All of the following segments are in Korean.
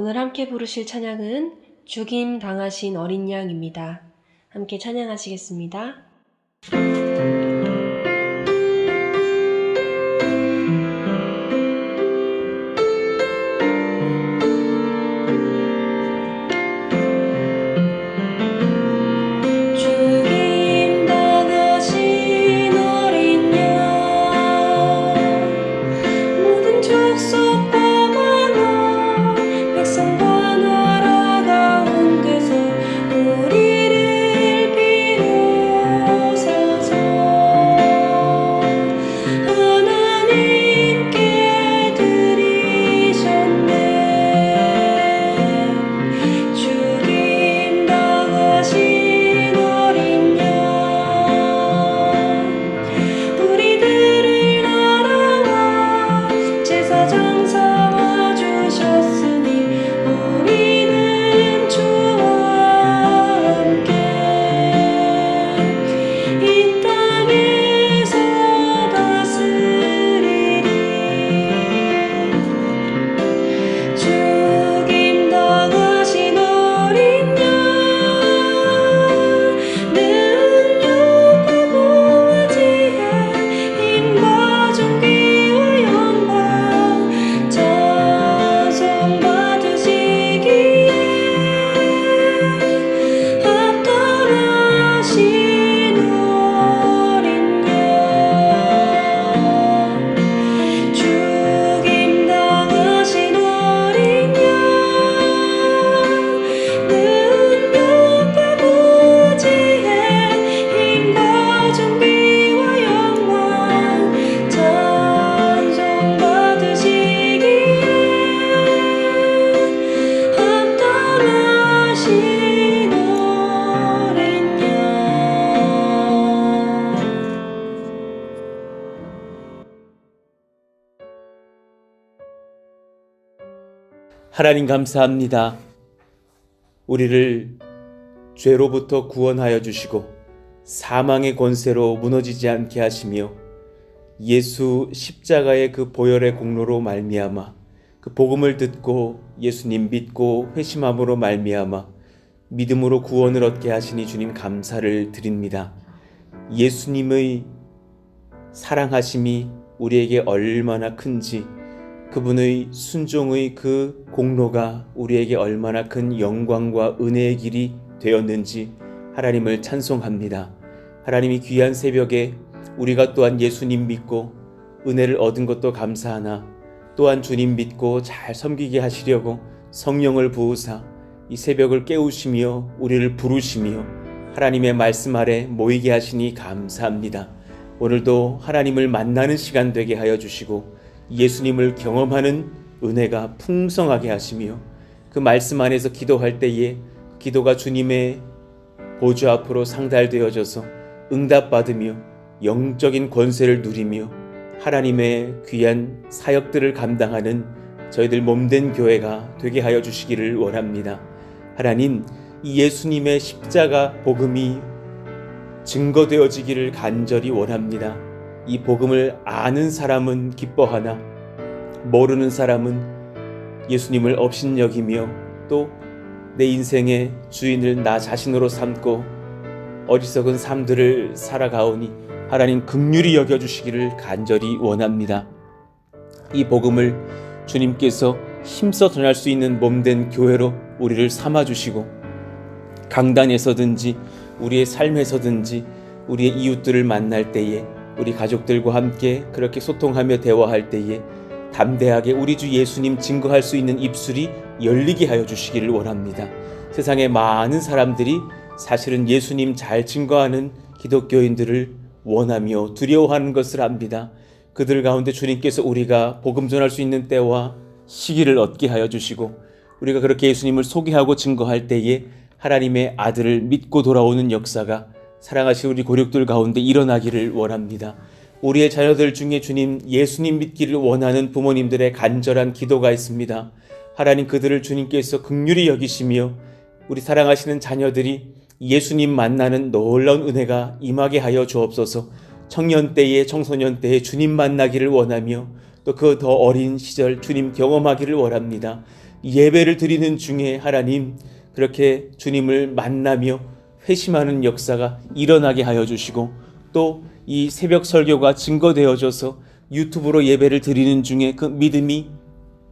오늘 함께 부르실 찬양은 죽임 당하신 어린 양입니다. 함께 찬양하시겠습니다. 하나님 감사합니다. 우리를 죄로부터 구원하여 주시고 사망의 권세로 무너지지 않게 하시며 예수 십자가의 그 보혈의 공로로 말미암아 그 복음을 듣고 예수님 믿고 회심함으로 말미암아 믿음으로 구원을 얻게 하시니 주님 감사를 드립니다. 예수님의 사랑하심이 우리에게 얼마나 큰지, 그분의 순종의 그 공로가 우리에게 얼마나 큰 영광과 은혜의 길이 되었는지 하나님을 찬송합니다. 하나님이 귀한 새벽에 우리가 또한 예수님 믿고 은혜를 얻은 것도 감사하나 또한 주님 믿고 잘 섬기게 하시려고 성령을 부으사 이 새벽을 깨우시며 우리를 부르시며 하나님의 말씀 아래 모이게 하시니 감사합니다. 오늘도 하나님을 만나는 시간 되게 하여 주시고 예수님을 경험하는 은혜가 풍성하게 하시며 그 말씀 안에서 기도할 때에 기도가 주님의 보좌 앞으로 상달되어져서 응답받으며 영적인 권세를 누리며 하나님의 귀한 사역들을 감당하는 저희들 몸된 교회가 되게 하여 주시기를 원합니다. 하나님, 이 예수님의 십자가 복음이 증거되어지기를 간절히 원합니다. 이 복음을 아는 사람은 기뻐하나 모르는 사람은 예수님을 업신여기며 또 내 인생의 주인을 나 자신으로 삼고 어리석은 삶들을 살아가오니 하나님 긍휼히 여겨주시기를 간절히 원합니다. 이 복음을 주님께서 힘써 전할 수 있는 몸된 교회로 우리를 삼아주시고 강단에서든지 우리의 삶에서든지 우리의 이웃들을 만날 때에 우리 가족들과 함께 그렇게 소통하며 대화할 때에 담대하게 우리 주 예수님 증거할 수 있는 입술이 열리게 하여 주시기를 원합니다. 세상에 많은 사람들이 사실은 예수님 잘 증거하는 기독교인들을 원하며 두려워하는 것을 압니다. 그들 가운데 주님께서 우리가 복음 전할 수 있는 때와 시기를 얻게 하여 주시고 우리가 그렇게 예수님을 소개하고 증거할 때에 하나님의 아들을 믿고 돌아오는 역사가 사랑하신 우리 고륙들 가운데 일어나기를 원합니다. 우리의 자녀들 중에 주님 예수님 믿기를 원하는 부모님들의 간절한 기도가 있습니다. 하나님, 그들을 주님께서 긍휼히 여기시며 우리 사랑하시는 자녀들이 예수님 만나는 놀라운 은혜가 임하게 하여 주옵소서. 청년 때에 청소년 때에 주님 만나기를 원하며 또 그 더 어린 시절 주님 경험하기를 원합니다. 예배를 드리는 중에 하나님 그렇게 주님을 만나며 회심하는 역사가 일어나게 하여 주시고, 또 이 새벽 설교가 증거되어져서 유튜브로 예배를 드리는 중에 그 믿음이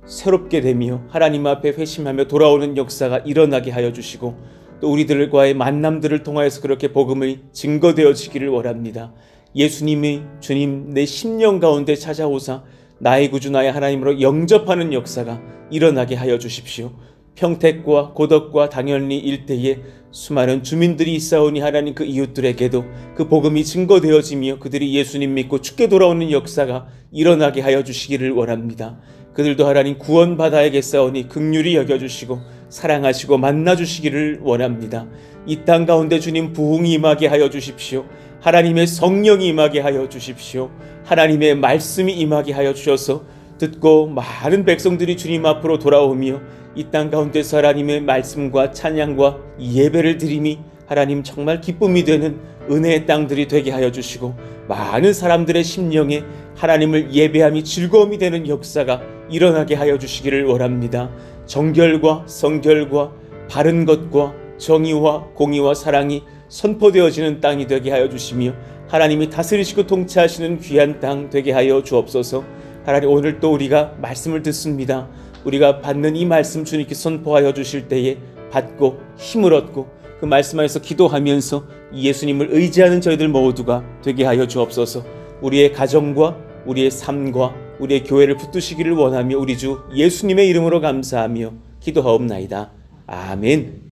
새롭게 되며 하나님 앞에 회심하며 돌아오는 역사가 일어나게 하여 주시고, 또 우리들과의 만남들을 통하여서 그렇게 복음이 증거되어지기를 원합니다. 예수님이 주님 내 심령 가운데 찾아오사 나의 구주 나의 하나님으로 영접하는 역사가 일어나게 하여 주십시오. 평택과 고덕과 당연리 일대에 수많은 주민들이 있사오니 하나님 그 이웃들에게도 그 복음이 증거되어지며 그들이 예수님 믿고 죽게 돌아오는 역사가 일어나게 하여 주시기를 원합니다. 그들도 하나님 구원받아야겠사오니 긍휼히 여겨주시고 사랑하시고 만나주시기를 원합니다. 이 땅 가운데 주님 부흥이 임하게 하여 주십시오. 하나님의 성령이 임하게 하여 주십시오. 하나님의 말씀이 임하게 하여 주셔서 듣고 많은 백성들이 주님 앞으로 돌아오며 이 땅 가운데서 하나님의 말씀과 찬양과 예배를 드림이 하나님 정말 기쁨이 되는 은혜의 땅들이 되게 하여 주시고, 많은 사람들의 심령에 하나님을 예배함이 즐거움이 되는 역사가 일어나게 하여 주시기를 원합니다. 정결과 성결과 바른 것과 정의와 공의와 사랑이 선포되어지는 땅이 되게 하여 주시며, 하나님이 다스리시고 통치하시는 귀한 땅 되게 하여 주옵소서. 하나님, 오늘 또 우리가 말씀을 듣습니다. 우리가 받는 이 말씀 주님께 선포하여 주실 때에 받고 힘을 얻고 그 말씀 안에서 기도하면서 예수님을 의지하는 저희들 모두가 되게 하여 주옵소서. 우리의 가정과 우리의 삶과 우리의 교회를 붙드시기를 원하며 우리 주 예수님의 이름으로 감사하며 기도하옵나이다. 아멘.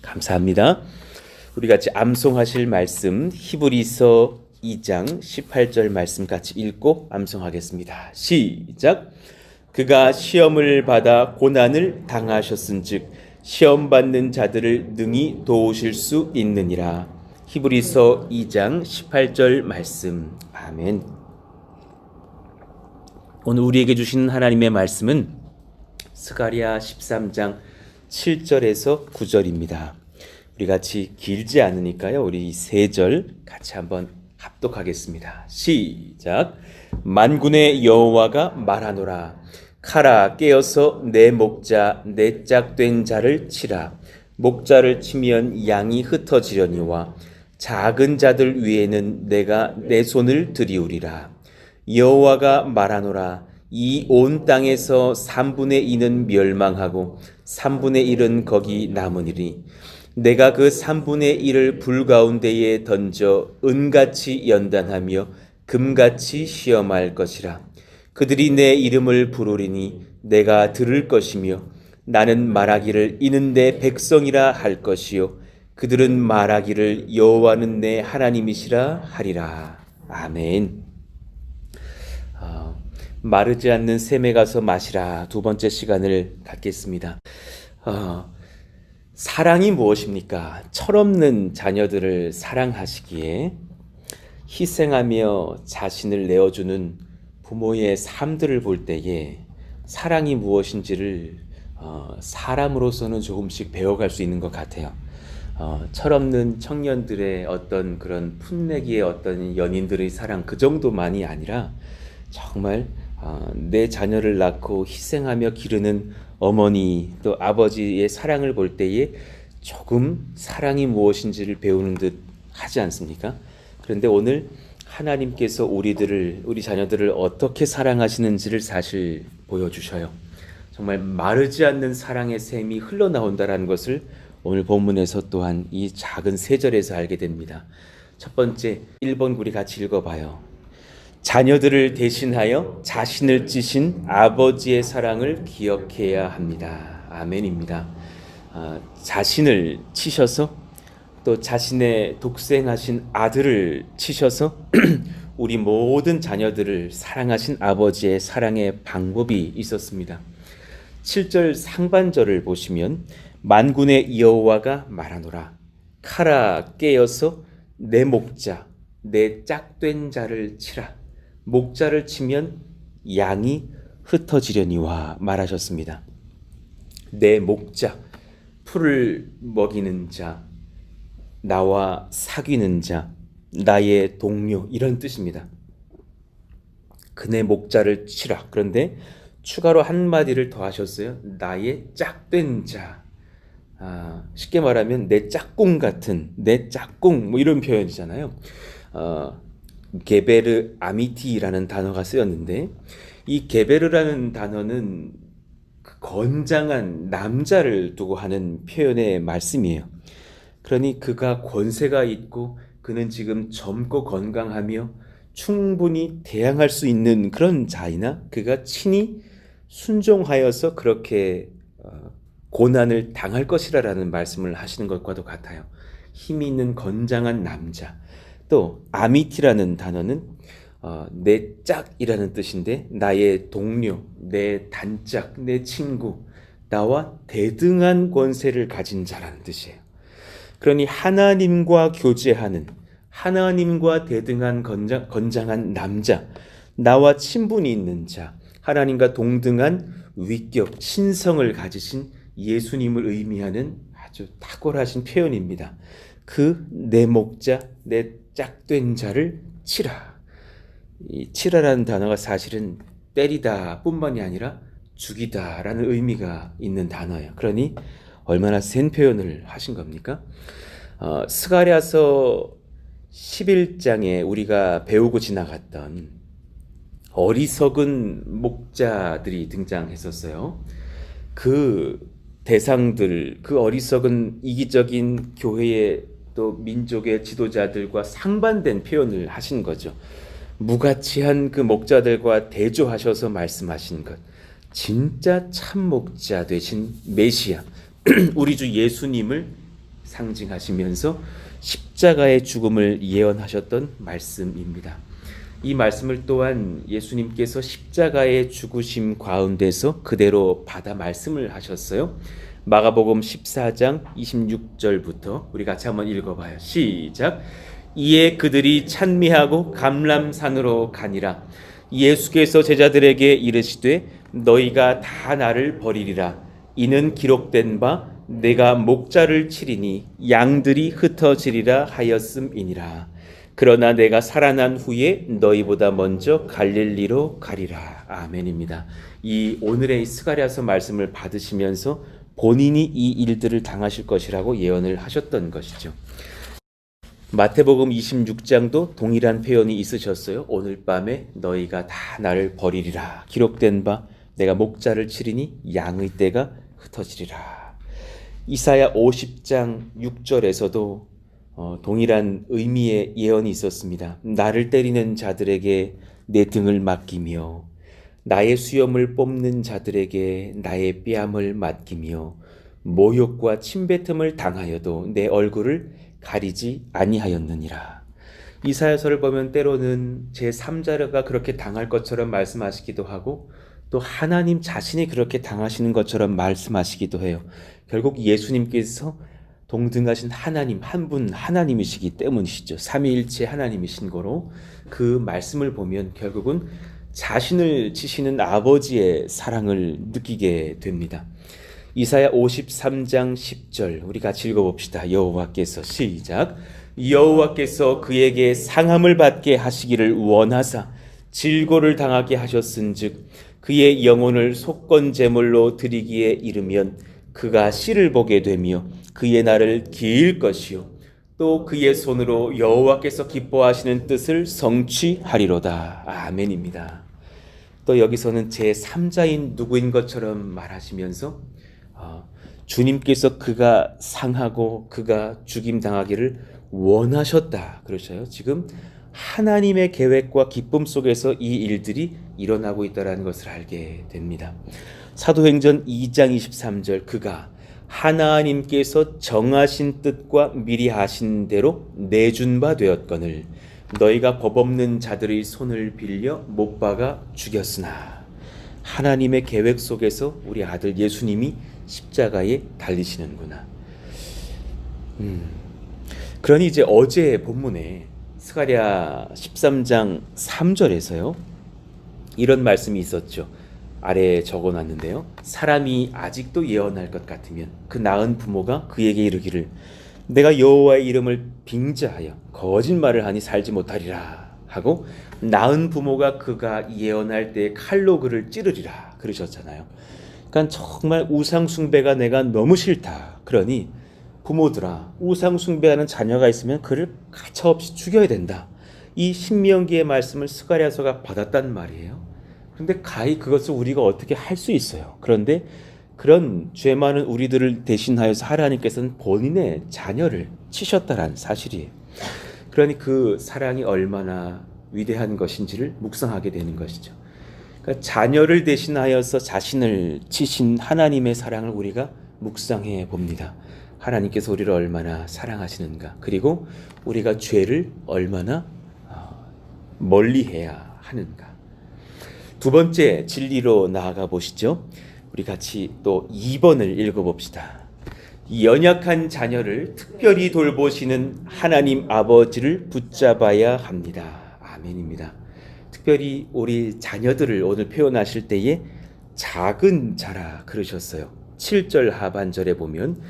감사합니다. 우리 같이 암송하실 말씀 히브리서 2장 18절 말씀 같이 읽고 암송하겠습니다. 시작. 그가 시험을 받아 고난을 당하셨은즉 시험 받는 자들을 능히 도우실 수 있느니라. 히브리서 2장 18절 말씀. 아멘. 오늘 우리에게 주신 하나님의 말씀은 스가랴 13장 7절에서 9절입니다. 우리 같이 길지 않으니까요. 우리 3절 같이 한번 합독하겠습니다. 시작. 만군의 여호와가 말하노라. 칼아 깨어서 내 목자 내 짝된 자를 치라. 목자를 치면 양이 흩어지려니와 작은 자들 위에는 내가 내 손을 들이우리라. 여호와가 말하노라. 이 온 땅에서 3분의 2는 멸망하고 3분의 1은 거기 남으니리. 내가 그 3분의 1을 불 가운데에 던져 은같이 연단하며 금같이 시험할 것이라. 그들이 내 이름을 부르리니 내가 들을 것이며 나는 말하기를 이는 내 백성이라 할 것이요 그들은 말하기를 여호와는 내 하나님이시라 하리라. 아멘. 마르지 않는 샘에 가서 마시라. 두 번째 시간을 갖겠습니다. 사랑이 무엇입니까? 철없는 자녀들을 사랑하시기에 희생하며 자신을 내어주는 부모의 삶들을 볼 때에 사랑이 무엇인지를 사람으로서는 조금씩 배워갈 수 있는 것 같아요. 철없는 청년들의 어떤 그런 풋내기의 어떤 연인들의 사랑 그 정도만이 아니라 정말 내 자녀를 낳고 희생하며 기르는 어머니 또 아버지의 사랑을 볼 때에 조금 사랑이 무엇인지를 배우는 듯 하지 않습니까? 그런데 오늘 하나님께서 우리 자녀들을 어떻게 사랑하시는지를 사실 보여주셔요. 정말 마르지 않는 사랑의 샘이 흘러나온다는 것을 오늘 본문에서 또한 이 작은 3절에서 알게 됩니다. 첫 번째 1번 우리 같이 읽어봐요. 자녀들을 대신하여 자신을 찌신 아버지의 사랑을 기억해야 합니다. 아멘입니다. 자신을 치셔서 또 자신의 독생하신 아들을 치셔서 우리 모든 자녀들을 사랑하신 아버지의 사랑의 방법이 있었습니다. 7절 상반절을 보시면 만군의 여호와가 말하노라. 칼아 깨어서 내 목자 내 짝된 자를 치라. 목자를 치면 양이 흩어지려니와 말하셨습니다. 내 목자, 풀을 먹이는 자, 나와 사귀는 자, 나의 동료 이런 뜻입니다. 그네 목자를 치라. 그런데 추가로 한마디를 더 하셨어요. 나의 짝된 자. 쉽게 말하면 내 짝꿍 같은, 내 짝꿍 뭐 이런 표현이잖아요. 게베르 아미티라는 단어가 쓰였는데 이 게베르라는 단어는 그 건장한 남자를 두고 하는 표현의 말씀이에요. 그러니 그가 권세가 있고 그는 지금 젊고 건강하며 충분히 대항할 수 있는 그런 자이나 그가 친히 순종하여서 그렇게 고난을 당할 것이라는 말씀을 하시는 것과도 같아요. 힘이 있는 건장한 남자. 또 아미티라는 단어는 내 짝이라는 뜻인데 나의 동료, 내 단짝, 내 친구, 나와 대등한 권세를 가진 자라는 뜻이에요. 그러니 하나님과 교제하는 하나님과 대등한 건장한 남자, 나와 친분이 있는 자, 하나님과 동등한 위격, 신성을 가지신 예수님을 의미하는 아주 탁월하신 표현입니다. 그 내 목자, 내 짝된 자를 치라. 이 치라라는 단어가 사실은 때리다 뿐만이 아니라 죽이다라는 의미가 있는 단어예요. 그러니 얼마나 센 표현을 하신 겁니까? 스가랴서 11장에 우리가 배우고 지나갔던 어리석은 목자들이 등장했었어요. 그 대상들, 그 어리석은 이기적인 교회의 또 민족의 지도자들과 상반된 표현을 하신 거죠. 무가치한 그 목자들과 대조하셔서 말씀하신 것. 진짜 참 목자 되신 메시아, 우리 주 예수님을 상징하시면서 십자가의 죽음을 예언하셨던 말씀입니다. 이 말씀을 또한 예수님께서 십자가의 죽으심 가운데서 그대로 받아 말씀을 하셨어요. 마가복음 14장 26절부터 우리 같이 한번 읽어봐요. 시작. 이에 그들이 찬미하고 감람산으로 가니라. 예수께서 제자들에게 이르시되 너희가 다 나를 버리리라. 이는 기록된 바 내가 목자를 치리니 양들이 흩어지리라 하였음이니라. 그러나 내가 살아난 후에 너희보다 먼저 갈릴리로 가리라. 아멘입니다. 이 오늘의 스가랴서 말씀을 받으시면서 본인이 이 일들을 당하실 것이라고 예언을 하셨던 것이죠. 마태복음 26장도 동일한 표현이 있으셨어요. 오늘 밤에 너희가 다 나를 버리리라. 기록된 바 내가 목자를 치리니 양의 떼가 흩어지리라. 이사야 50장 6절에서도 동일한 의미의 예언이 있었습니다. 나를 때리는 자들에게 내 등을 맡기며 나의 수염을 뽑는 자들에게 나의 뺨을 맡기며 모욕과 침뱉음을 당하여도 내 얼굴을 가리지 아니하였느니라. 이사야서를 보면 때로는 제3자가 그렇게 당할 것처럼 말씀하시기도 하고 또 하나님 자신이 그렇게 당하시는 것처럼 말씀하시기도 해요. 결국 예수님께서 동등하신 하나님 한 분 하나님이시기 때문이시죠. 삼위일체 하나님이신 거로 그 말씀을 보면 결국은 자신을 치시는 아버지의 사랑을 느끼게 됩니다. 이사야 53장 10절 우리 같이 읽어봅시다. 여호와께서 시작. 여호와께서 그에게 상함을 받게 하시기를 원하사 질고를 당하게 하셨은즉 그의 영혼을 속건 제물로 드리기에 이르면 그가 씨를 보게 되며 그의 날을 기일 것이요 또 그의 손으로 여호와께서 기뻐하시는 뜻을 성취하리로다. 아멘입니다. 또 여기서는 제3자인 누구인 것처럼 말하시면서 주님께서 그가 상하고 그가 죽임당하기를 원하셨다 그러셔요. 지금 하나님의 계획과 기쁨 속에서 이 일들이 일어나고 있다는 것을 알게 됩니다. 사도행전 2장 23절 그가 하나님께서 정하신 뜻과 미리 하신 대로 내준 바 되었거늘 너희가 법 없는 자들의 손을 빌려 못 박아 죽였으나 하나님의 계획 속에서 우리 아들 예수님이 십자가에 달리시는구나. 그러니 이제 어제 본문에 스가랴 13장 3절에서요 이런 말씀이 있었죠. 아래에 적어놨는데요. 사람이 아직도 예언할 것 같으면 그 낳은 부모가 그에게 이르기를 내가 여호와의 이름을 빙자하여 거짓말을 하니 살지 못하리라 하고 낳은 부모가 그가 예언할 때 칼로 그를 찌르리라 그러셨잖아요. 그러니까 정말 우상 숭배가 내가 너무 싫다. 그러니 부모들아, 우상 숭배하는 자녀가 있으면 그를 가차없이 죽여야 된다. 이 신명기의 말씀을 스가랴서가 받았단 말이에요. 그런데 가히 그것을 우리가 어떻게 할 수 있어요. 그런데 그런 죄 많은 우리들을 대신하여서 하나님께서는 본인의 자녀를 치셨다라는 사실이에요. 그러니 그 사랑이 얼마나 위대한 것인지를 묵상하게 되는 것이죠. 그러니까 자녀를 대신하여서 자신을 치신 하나님의 사랑을 우리가 묵상해 봅니다. 하나님께서 우리를 얼마나 사랑하시는가, 그리고 우리가 죄를 얼마나 멀리해야 하는가. 두 번째 진리로 나아가 보시죠. 우리 같이 또 2번을 읽어봅시다. 연약한 자녀를 특별히 돌보시는 하나님 아버지를 붙잡아야 합니다. 아멘입니다. 특별히 우리 자녀들을 오늘 표현하실 때에 작은 자라 그러셨어요. 7절 하반절에 보면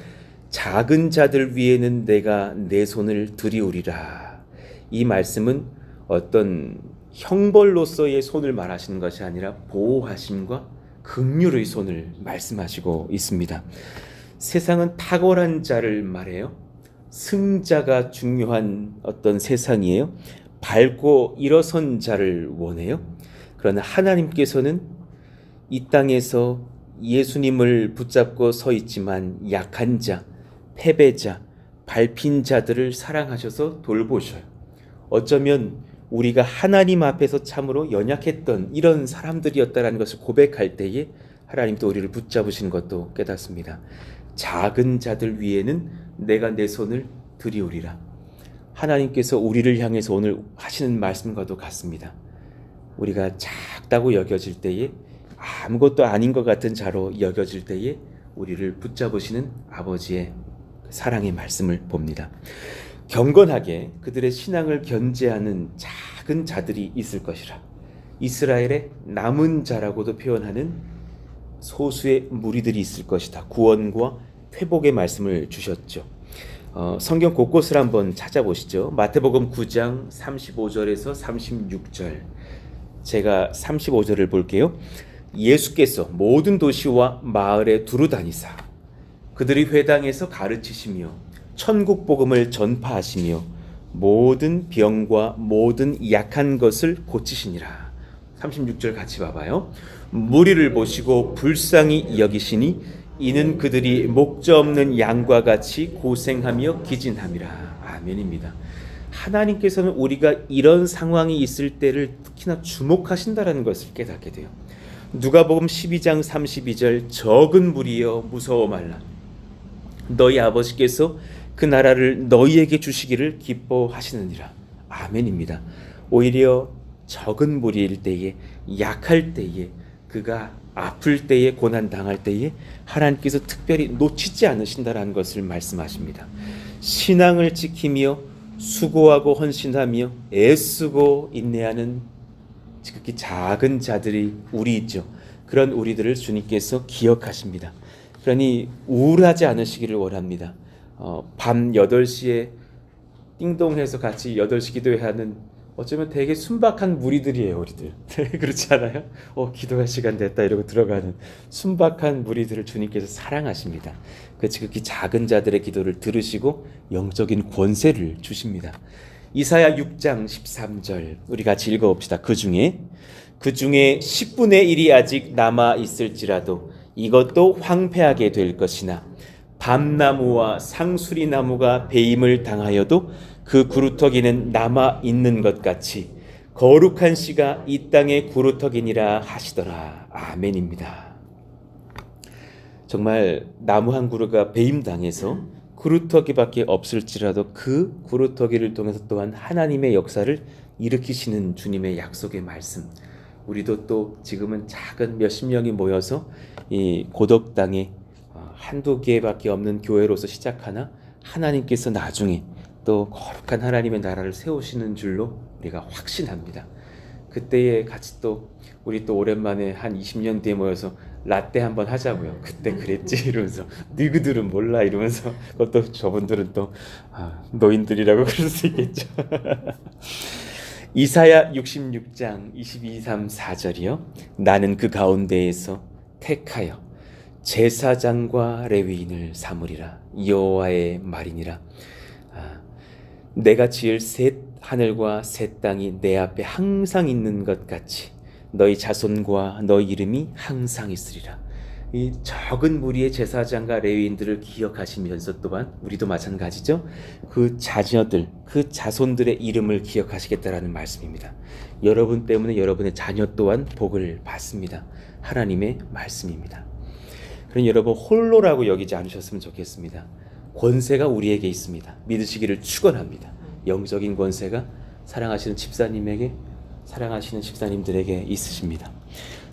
작은 자들 위에는 내가 내 손을 들이우리라. 이 말씀은 어떤 형벌로서의 손을 말하시는 것이 아니라 보호하심과 긍휼의 손을 말씀하시고 있습니다. 세상은 탁월한 자를 말해요. 승자가 중요한 어떤 세상이에요. 밝고 일어선 자를 원해요. 그러나 하나님께서는 이 땅에서 예수님을 붙잡고 서 있지만 약한 자, 패배자, 밟힌 자들을 사랑하셔서 돌보셔요. 어쩌면 우리가 하나님 앞에서 참으로 연약했던 이런 사람들이었다는 것을 고백할 때에 하나님도 우리를 붙잡으신 것도 깨닫습니다. 작은 자들 위에는 내가 내 손을 들이우리라. 하나님께서 우리를 향해서 오늘 하시는 말씀과도 같습니다. 우리가 작다고 여겨질 때에, 아무것도 아닌 것 같은 자로 여겨질 때에 우리를 붙잡으시는 아버지의 사랑의 말씀을 봅니다. 경건하게 그들의 신앙을 견제하는 작은 자들이 있을 것이라. 이스라엘의 남은 자라고도 표현하는 소수의 무리들이 있을 것이다. 구원과 회복의 말씀을 주셨죠. 성경 곳곳을 한번 찾아보시죠. 마태복음 9장 35절에서 36절. 제가 35절을 볼게요. 예수께서 모든 도시와 마을에 두루 다니사 그들이 회당에서 가르치시며 천국 복음을 전파하시며 모든 병과 모든 약한 것을 고치시니라. 36절 같이 봐봐요. 무리를 보시고 불쌍히 여기시니 이는 그들이 목자 없는 양과 같이 고생하며 기진함이라. 아멘입니다. 하나님께서는 우리가 이런 상황이 있을 때를 특히나 주목하신다라는 것을 깨닫게 돼요. 누가복음 12장 32절 적은 무리여 무서워 말라. 너희 아버지께서 그 나라를 너희에게 주시기를 기뻐하시느니라. 아멘입니다. 오히려 적은 무리일 때에, 약할 때에, 그가 아플 때에, 고난 당할 때에 하나님께서 특별히 놓치지 않으신다라는 것을 말씀하십니다. 신앙을 지키며 수고하고 헌신하며 애쓰고 인내하는 지극히 작은 자들이 우리 있죠. 그런 우리들을 주님께서 기억하십니다. 그러니 우울하지 않으시기를 원합니다. 밤 8시에 띵동해서 같이 8시 기도하는 어쩌면 되게 순박한 무리들이에요, 우리들. 그렇지 않아요? 기도할 시간 됐다 이러고 들어가는 순박한 무리들을 주님께서 사랑하십니다. 그 지극히 작은 자들의 기도를 들으시고 영적인 권세를 주십니다. 이사야 6장 13절 우리 같이 읽어봅시다. 그 중에 10분의 1이 아직 남아 있을지라도 이것도 황폐하게 될 것이나 밤나무와 상수리 나무가 배임을 당하여도 그 구루터기는 남아 있는 것 같이 거룩한 씨가 이 땅의 구루터기니라 하시더라. 아멘입니다. 정말 나무 한 그루가 배임당해서 구루터기밖에 없을지라도 그 구루터기를 통해서 또한 하나님의 역사를 일으키시는 주님의 약속의 말씀. 우리도 또 지금은 작은 몇십 명이 모여서 이 고덕 땅에 한두 개밖에 없는 교회로서 시작하나 하나님께서 나중에 또 거룩한 하나님의 나라를 세우시는 줄로 우리가 확신합니다. 그때에 같이 또 우리 또 오랜만에 한 20년 뒤에 모여서 라떼 한번 하자고요. 그때 그랬지 이러면서 너희들은 몰라 이러면서 그것도 저분들은 또 노인들이라고 그럴 수 있겠죠. 이사야 66장 22, 3, 4절이요. 나는 그 가운데에서 택하여 제사장과 레위인을 삼으리라. 여호와의 말이니라. 내가 지을 셋 하늘과 셋 땅이 내 앞에 항상 있는 것 같이 너희 자손과 너희 이름이 항상 있으리라. 이 적은 무리의 제사장과 레위인들을 기억하시면서 또한 우리도 마찬가지죠. 그 자녀들, 그 자손들의 이름을 기억하시겠다라는 말씀입니다. 여러분 때문에 여러분의 자녀 또한 복을 받습니다. 하나님의 말씀입니다. 그럼 여러분 홀로라고 여기지 않으셨으면 좋겠습니다. 권세가 우리에게 있습니다. 믿으시기를 축원합니다. 영적인 권세가 사랑하시는 집사님에게, 사랑하시는 집사님들에게 있으십니다.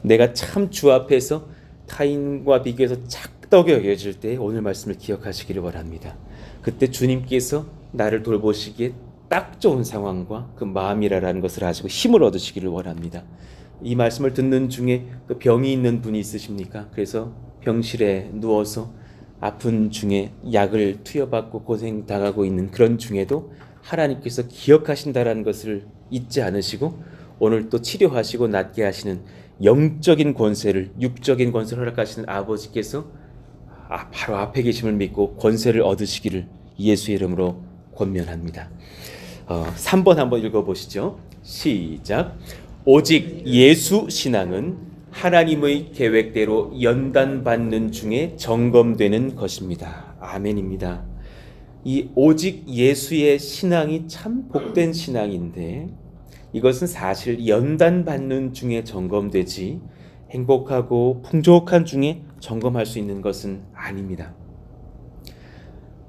내가 참 주 앞에서 타인과 비교해서 착덕이 여겨질 때 오늘 말씀을 기억하시기를 원합니다. 그때 주님께서 나를 돌보시기에 딱 좋은 상황과 그 마음이라는 것을 아시고 힘을 얻으시기를 원합니다. 이 말씀을 듣는 중에 또 병이 있는 분이 있으십니까? 그래서 병실에 누워서 아픈 중에 약을 투여받고 고생당하고 있는 그런 중에도 하나님께서 기억하신다라는 것을 잊지 않으시고 오늘 또 치료하시고 낫게 하시는 영적인 권세를, 육적인 권세를 허락하시는 아버지께서 바로 앞에 계심을 믿고 권세를 얻으시기를 예수의 이름으로 권면합니다. 3번 한번 읽어보시죠. 시작. 오직 예수 신앙은 하나님의 계획대로 연단받는 중에 점검되는 것입니다. 아멘입니다. 이 오직 예수의 신앙이 참 복된 신앙인데 이것은 사실 연단받는 중에 점검되지 행복하고 풍족한 중에 점검할 수 있는 것은 아닙니다.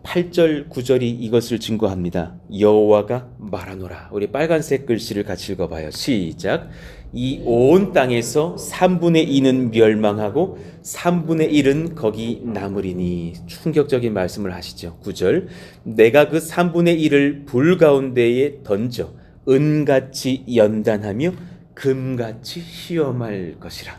8절 9절이 이것을 증거합니다. 여호와가 말하노라. 우리 빨간색 글씨를 같이 읽어봐요. 시작. 이 온 땅에서 3분의 2는 멸망하고 3분의 1은 거기 남으리니. 충격적인 말씀을 하시죠. 9절. 내가 그 3분의 1을 불 가운데에 던져 은같이 연단하며 금같이 시험할 것이라.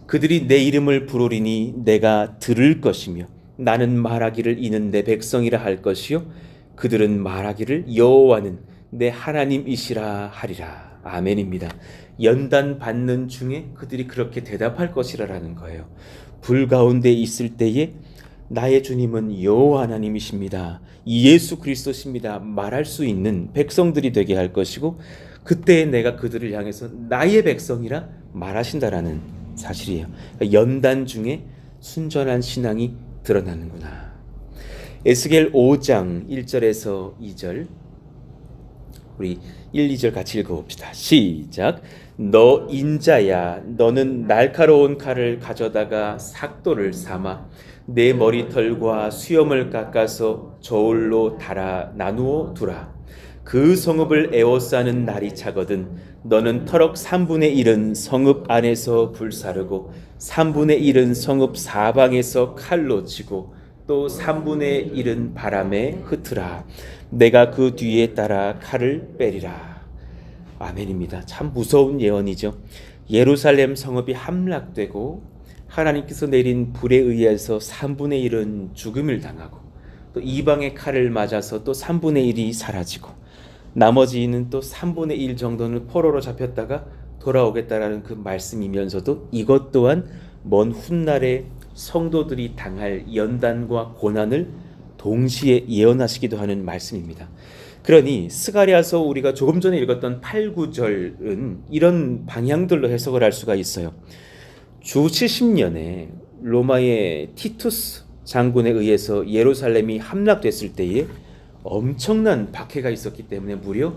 그들이 내 이름을 부르리니 내가 들을 것이며 나는 말하기를 이는 내 백성이라 할 것이요 그들은 말하기를 여호와는 내 하나님이시라 하리라. 아멘입니다. 연단 받는 중에 그들이 그렇게 대답할 것이라는 거예요. 불 가운데 있을 때에 나의 주님은 여호와 하나님이십니다. 예수 그리스도십니다. 말할 수 있는 백성들이 되게 할 것이고 그때 내가 그들을 향해서 나의 백성이라 말하신다라는 사실이에요. 그러니까 연단 중에 순전한 신앙이 드러나는구나. 에스겔 5장 1절에서 2절 우리 1, 2절 같이 읽어봅시다. 시작. 너 인자야 너는 날카로운 칼을 가져다가 삭도를 삼아 내 머리털과 수염을 깎아서 저울로 달아 나누어 두라. 그 성읍을 에워싸는 날이 차거든 너는 터럭 3분의 1은 성읍 안에서 불사르고 3분의 1은 성읍 사방에서 칼로 치고 또 3분의 1은 바람에 흩으라. 내가 그 뒤에 따라 칼을 빼리라. 아멘입니다. 참 무서운 예언이죠. 예루살렘 성읍이 함락되고 하나님께서 내린 불에 의해서 3분의 1은 죽음을 당하고 또 이방의 칼을 맞아서 또 3분의 1이 사라지고 나머지는 또 3분의 1 정도는 포로로 잡혔다가 돌아오겠다라는 그 말씀이면서도 이것 또한 먼 훗날에 성도들이 당할 연단과 고난을 동시에 예언하시기도 하는 말씀입니다. 그러니 스가랴서 우리가 조금 전에 읽었던 8, 9절은 이런 방향들로 해석을 할 수가 있어요. 주 70년에 로마의 티투스 장군에 의해서 예루살렘이 함락됐을 때에 엄청난 박해가 있었기 때문에 무려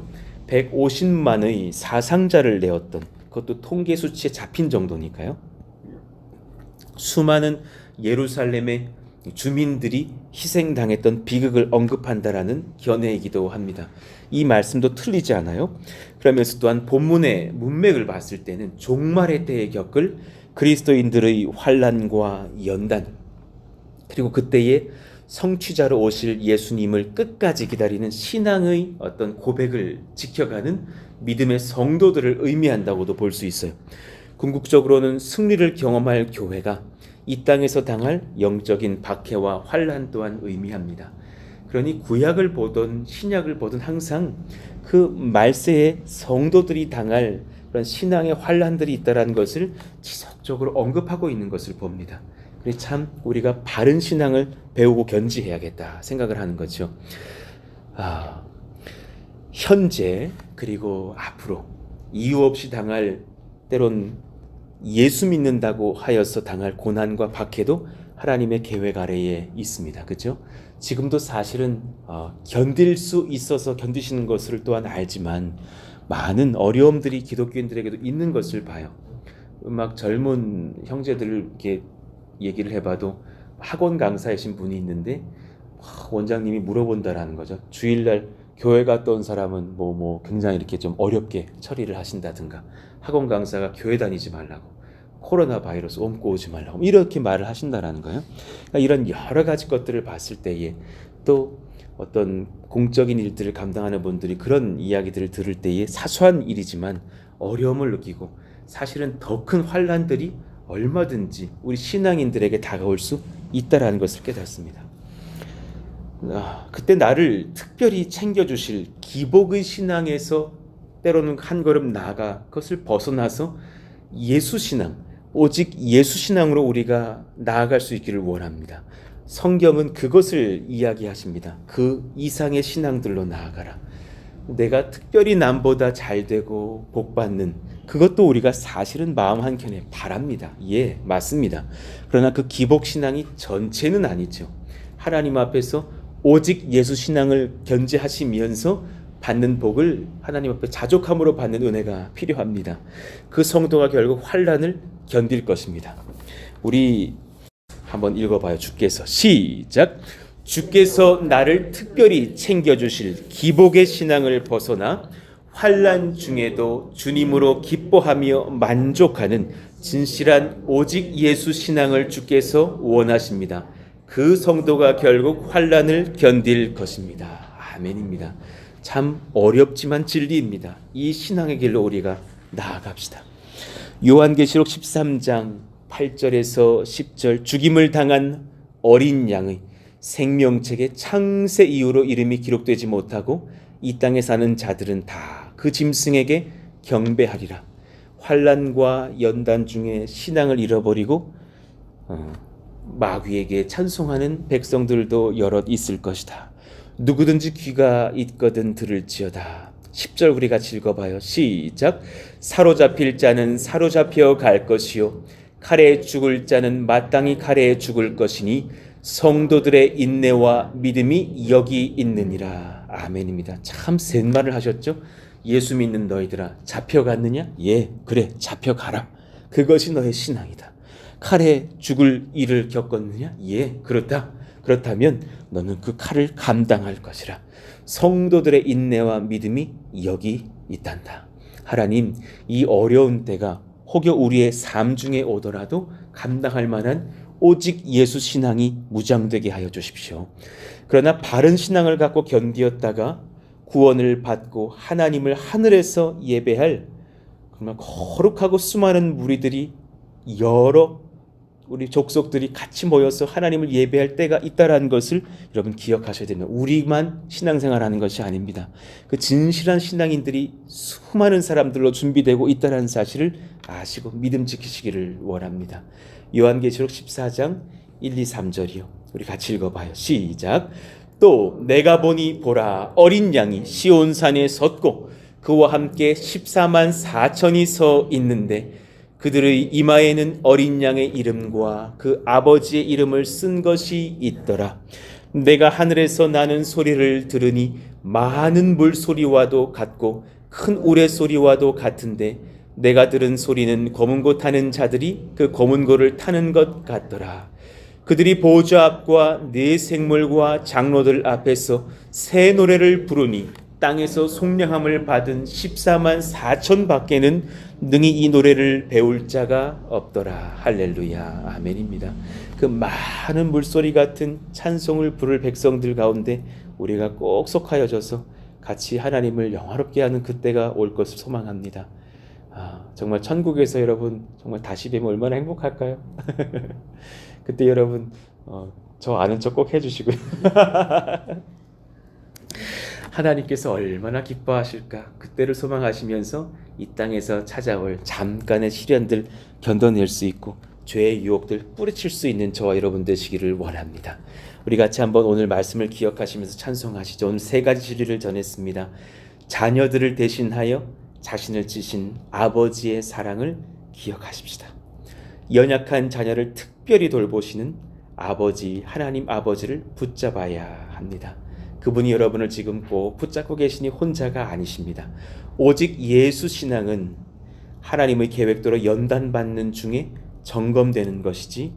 150만의 사상자를 내었던, 그것도 통계 수치에 잡힌 정도니까요. 수많은 예루살렘의 주민들이 희생당했던 비극을 언급한다라는 견해이기도 합니다. 이 말씀도 틀리지 않아요. 그러면서 또한 본문의 문맥을 봤을 때는 종말의 때에 겪을 그리스도인들의 환난과 연단, 그리고 그때에 성취자로 오실 예수님을 끝까지 기다리는 신앙의 어떤 고백을 지켜가는 믿음의 성도들을 의미한다고도 볼 수 있어요. 궁극적으로는 승리를 경험할 교회가 이 땅에서 당할 영적인 박해와 환난 또한 의미합니다. 그러니 구약을 보든 신약을 보든 항상 그 말세에 성도들이 당할 그런 신앙의 환란들이 있다라는 것을 지속적으로 언급하고 있는 것을 봅니다. 그래서 참 우리가 바른 신앙을 배우고 견지해야겠다 생각을 하는 거죠. 현재 그리고 앞으로 이유 없이 당할, 때론 예수 믿는다고 하여서 당할 고난과 박해도 하나님의 계획 아래에 있습니다. 그렇죠? 지금도 사실은 견딜 수 있어서 견디시는 것을 또한 알지만 많은 어려움들이 기독교인들에게도 있는 것을 봐요. 막 젊은 형제들을 이렇게 얘기를 해봐도 학원 강사이신 분이 있는데 원장님이 물어본다라는 거죠. 주일날 교회 갔다 온 사람은 뭐 굉장히 이렇게 좀 어렵게 처리를 하신다든가, 학원 강사가 교회 다니지 말라고, 코로나 바이러스 옮고 오지 말라고 이렇게 말을 하신다라는 거예요. 그러니까 이런 여러 가지 것들을 봤을 때에 또 어떤 공적인 일들을 감당하는 분들이 그런 이야기들을 들을 때에 사소한 일이지만 어려움을 느끼고 사실은 더 큰 환란들이 얼마든지 우리 신앙인들에게 다가올 수 있다라는 것을 깨닫습니다. 그때 나를 특별히 챙겨주실 기복의 신앙에서 때로는 한 걸음 나아가 그것을 벗어나서 예수신앙, 오직 예수신앙으로 우리가 나아갈 수 있기를 원합니다. 성경은 그것을 이야기하십니다. 그 이상의 신앙들로 나아가라. 내가 특별히 남보다 잘되고 복받는 그것도 우리가 사실은 마음 한켠에 바랍니다. 예, 맞습니다. 그러나 그 기복신앙이 전체는 아니죠. 하나님 앞에서 오직 예수신앙을 견지하시면서 받는 복을 하나님 앞에 자족함으로 받는 은혜가 필요합니다. 그 성도가 결국 환란을 견딜 것입니다. 우리 한번 읽어봐요. 주께서 시작. 주께서 나를 특별히 챙겨주실 기복의 신앙을 벗어나 환란 중에도 주님으로 기뻐하며 만족하는 진실한 오직 예수 신앙을 주께서 원하십니다. 그 성도가 결국 환란을 견딜 것입니다. 아멘입니다. 참 어렵지만 진리입니다. 이 신앙의 길로 우리가 나아갑시다. 요한계시록 13장 8절에서 10절 죽임을 당한 어린 양의 생명책에 창세 이후로 이름이 기록되지 못하고 이 땅에 사는 자들은 다 그 짐승에게 경배하리라. 환난과 연단 중에 신앙을 잃어버리고 마귀에게 찬송하는 백성들도 여럿 있을 것이다. 누구든지 귀가 있거든 들을지어다. 10절 우리 같이 읽어봐요. 시작. 사로잡힐 자는 사로잡혀 갈 것이요 칼에 죽을 자는 마땅히 칼에 죽을 것이니 성도들의 인내와 믿음이 여기 있느니라. 아멘입니다. 참 센 말을 하셨죠. 예수 믿는 너희들아 잡혀갔느냐? 예, 그래 잡혀가라. 그것이 너의 신앙이다. 칼에 죽을 일을 겪었느냐? 예, 그렇다. 그렇다면 너는 그 칼을 감당할 것이라. 성도들의 인내와 믿음이 여기 있단다. 하나님, 이 어려운 때가 혹여 우리의 삶 중에 오더라도 감당할 만한 오직 예수 신앙이 무장되게 하여 주십시오. 그러나 바른 신앙을 갖고 견디었다가 구원을 받고 하나님을 하늘에서 예배할 정말 거룩하고 수많은 무리들이 여러 우리 족속들이 같이 모여서 하나님을 예배할 때가 있다라는 것을 여러분 기억하셔야 됩니다. 우리만 신앙생활하는 것이 아닙니다. 그 진실한 신앙인들이 수많은 사람들로 준비되고 있다라는 사실을 아시고 믿음 지키시기를 원합니다. 요한계시록 14장 1, 2, 3절이요. 우리 같이 읽어봐요. 시작. 또 내가 보니 보라 어린 양이 시온산에 섰고 그와 함께 14만 4천이 서 있는데 그들의 이마에는 어린 양의 이름과 그 아버지의 이름을 쓴 것이 있더라. 내가 하늘에서 나는 소리를 들으니 많은 물소리와도 같고 큰 우레소리와도 같은데 내가 들은 소리는 검은 고 타는 자들이 그 검은 고를 타는 것 같더라. 그들이 보좌 앞과 네 생물과 장로들 앞에서 새 노래를 부르니 땅에서 속량함을 받은 14만 4천 밖에는 능히 이 노래를 배울 자가 없더라. 할렐루야. 아멘입니다. 그 많은 물소리 같은 찬송을 부를 백성들 가운데 우리가 꼭 속하여져서 같이 하나님을 영화롭게 하는 그때가 올 것을 소망합니다. 정말 천국에서 여러분 정말 다시 뵈면 얼마나 행복할까요? 그때 여러분 저 아는 척 꼭 해주시고요. 하나님께서 얼마나 기뻐하실까. 그때를 소망하시면서 이 땅에서 찾아올 잠깐의 시련들 견뎌낼 수 있고 죄의 유혹들 뿌리칠 수 있는 저와 여러분 되시기를 원합니다. 우리 같이 한번 오늘 말씀을 기억하시면서 찬송하시죠. 오늘 세 가지 진리를 전했습니다. 자녀들을 대신하여 자신을 지신 아버지의 사랑을 기억하십시다. 연약한 자녀를 특별히 돌보시는 아버지, 하나님 아버지를 붙잡아야 합니다. 그분이 여러분을 지금 꼭 붙잡고 계시니 혼자가 아니십니다. 오직 예수 신앙은 하나님의 계획대로 연단받는 중에 점검되는 것이지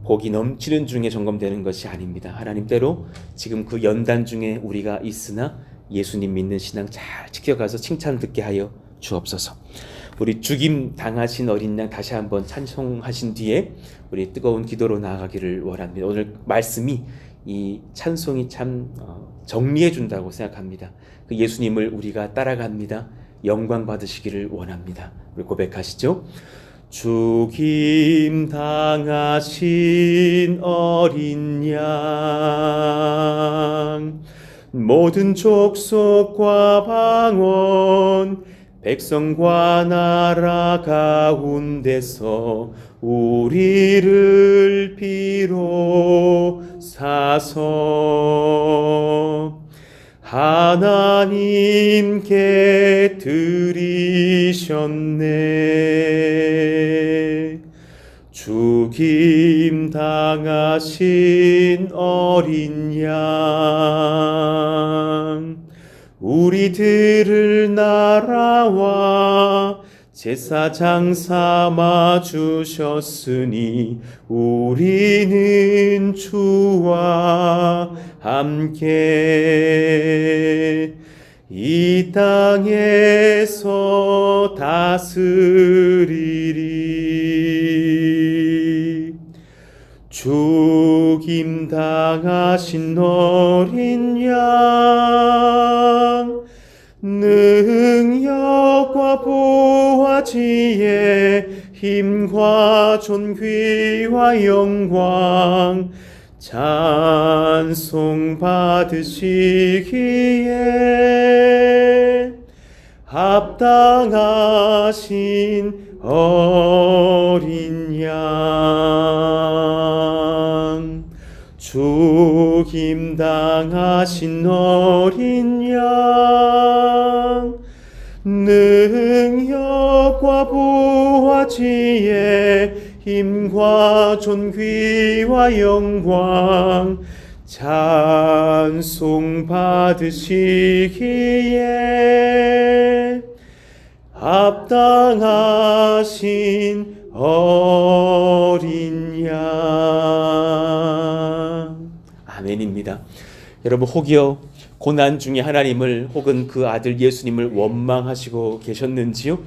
복이 넘치는 중에 점검되는 것이 아닙니다. 하나님대로 지금 그 연단 중에 우리가 있으나 예수님 믿는 신앙 잘 지켜가서 칭찬 듣게 하여 주옵소서. 우리 죽임 당하신 어린 양 다시 한번 찬송하신 뒤에 우리 뜨거운 기도로 나아가기를 원합니다. 오늘 말씀이 이 찬송이 참 정리해 준다고 생각합니다. 그 예수님을 우리가 따라갑니다. 영광 받으시기를 원합니다. 우리 고백하시죠. 죽임 당하신 어린 양 모든 족속과 방언 백성과 나라 가운데서 우리를 비로사서 하나님께 드리셨네. 죽임 당하신 어린 양 우리들을 나라와 제사장 삼아 주셨으니 우리는 주와 함께 이 땅에서 다스리리. 죽임 당하신 어린 양 능력과 부와 지혜 힘과 존귀와 영광 찬송 받으시기에 합당하신 어린 양 죽임 당하신 어린 양 능력과 부와 지혜 힘과 존귀와 영광 찬송 받으시기에 합당하신 어린 양. 아멘입니다. 여러분 혹여 고난 중에 하나님을 혹은 그 아들 예수님을 원망하시고 계셨는지요?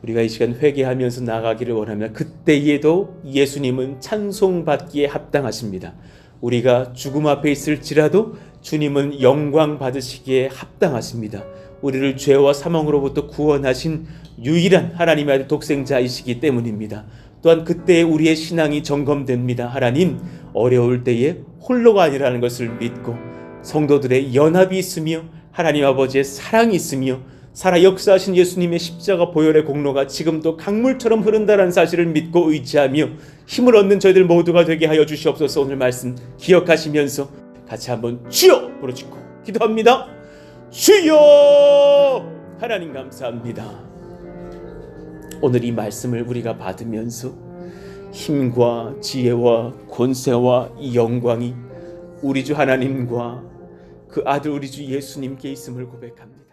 우리가 이 시간 회개하면서 나가기를 원하면 그때에도 예수님은 찬송받기에 합당하십니다. 우리가 죽음 앞에 있을지라도 주님은 영광 받으시기에 합당하십니다. 우리를 죄와 사망으로부터 구원하신 유일한 하나님의 아들 독생자이시기 때문입니다. 또한 그때 우리의 신앙이 점검됩니다. 하나님, 어려울 때에 홀로가 아니라는 것을 믿고 성도들의 연합이 있으며 하나님 아버지의 사랑이 있으며 살아 역사하신 예수님의 십자가 보혈의 공로가 지금도 강물처럼 흐른다는 사실을 믿고 의지하며 힘을 얻는 저희들 모두가 되게 하여 주시옵소서. 오늘 말씀 기억하시면서 같이 한번 주여 부르짖고 기도합니다. 주여! 하나님 감사합니다. 오늘 이 말씀을 우리가 받으면서 힘과 지혜와 권세와 이 영광이 우리 주 하나님과 그 아들 우리 주 예수님께 있음을 고백합니다.